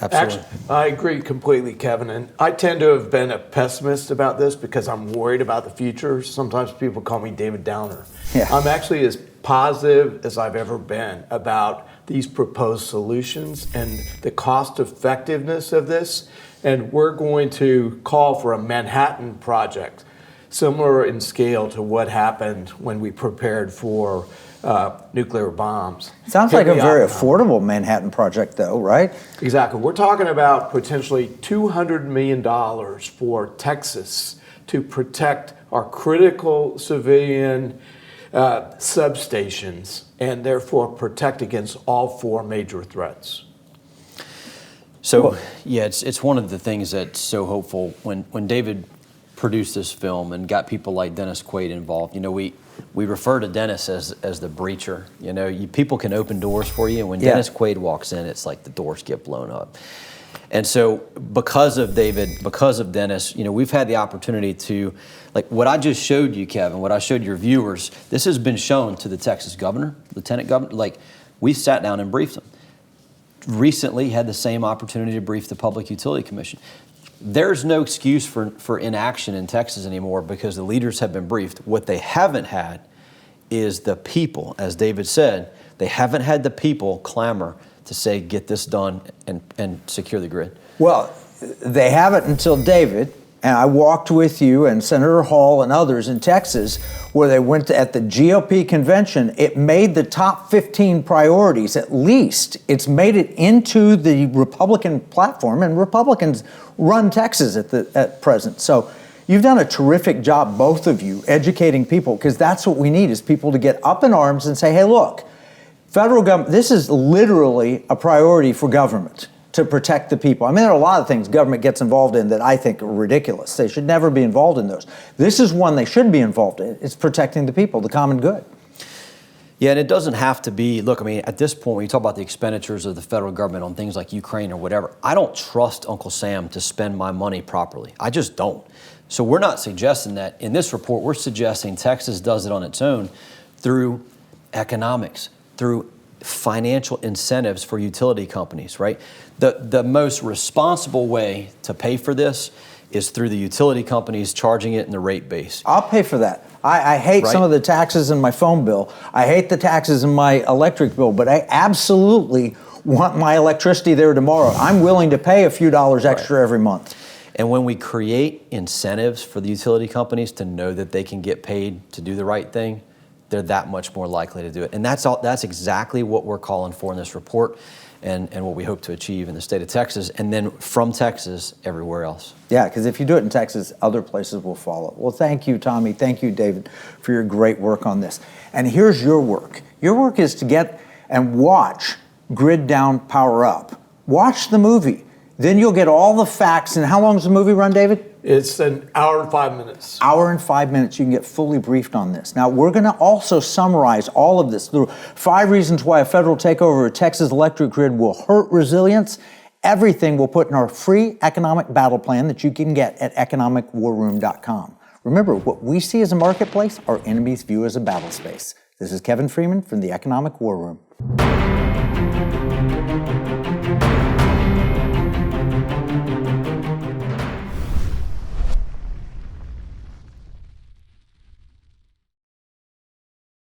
Absolutely. Actually, I agree completely, Kevin. And I tend to have been a pessimist about this because I'm worried about the future. Sometimes people call me David Downer. Yeah. I'm actually as positive as I've ever been about these proposed solutions and the cost effectiveness of this. And we're going to call for a Manhattan Project, similar in scale to what happened when we prepared for nuclear bombs. Sounds like a very affordable Manhattan Project, though, right? Exactly. We're talking about potentially $200 million for Texas to protect our critical civilian substations and therefore protect against all four major threats. So, yeah, it's one of the things that's so hopeful. When David produced this film and got people like Dennis Quaid involved, we refer to Dennis as the breacher. People can open doors for you, and when Dennis Quaid walks in, it's like the doors get blown up. And so because of David, because of Dennis, we've had the opportunity to, like what I just showed you, Kevin, what I showed your viewers, this has been shown to the Texas governor, lieutenant governor, like we sat down and briefed them. Recently had the same opportunity to brief the Public Utility Commission. There's no excuse for inaction in Texas anymore because the leaders have been briefed. What they haven't had is the people, as David said, they haven't had the people clamor to say, get this done and secure the grid. Well, they haven't until David, and I walked with you and Senator Hall and others in Texas where they went at the GOP convention. It made the top 15 priorities, at least. It's made it into the Republican platform, and Republicans run Texas at present. So you've done a terrific job, both of you, educating people, because that's what we need is people to get up in arms and say, hey, look, federal government, this is literally a priority for government to protect the people. I mean, there are a lot of things government gets involved in that I think are ridiculous. They should never be involved in those. This is one they should be involved in. It's protecting the people, the common good. Yeah, and it doesn't have to be, look, I mean, at this point, when you talk about the expenditures of the federal government on things like Ukraine or whatever, I don't trust Uncle Sam to spend my money properly. I just don't. So we're not suggesting that. In this report, we're suggesting Texas does it on its own through economics, through financial incentives for utility companies, right? The most responsible way to pay for this is through the utility companies charging it in the rate base. I'll pay for that. I hate some of the taxes in my phone bill. I hate the taxes in my electric bill, but I absolutely want my electricity there tomorrow. I'm willing to pay a few dollars extra every month. And when we create incentives for the utility companies to know that they can get paid to do the right thing, they're that much more likely to do it. And that's exactly what we're calling for in this report and what we hope to achieve in the state of Texas, and then from Texas, everywhere else. Yeah, because if you do it in Texas, other places will follow. Well, thank you, Tommy. Thank you, David, for your great work on this. And here's your work. Your work is to get and watch Grid Down, Power Up. Watch the movie. Then you'll get all the facts. And how long does the movie run, David? It's an hour and 5 minutes. Hour and 5 minutes, you can get fully briefed on this. Now, we're going to also summarize all of this through 5 reasons why a federal takeover of Texas electric grid will hurt resilience. Everything we'll put in our free economic battle plan that you can get at economicwarroom.com. Remember, what we see as a marketplace, our enemies view as a battle space. This is Kevin Freeman from the Economic War Room.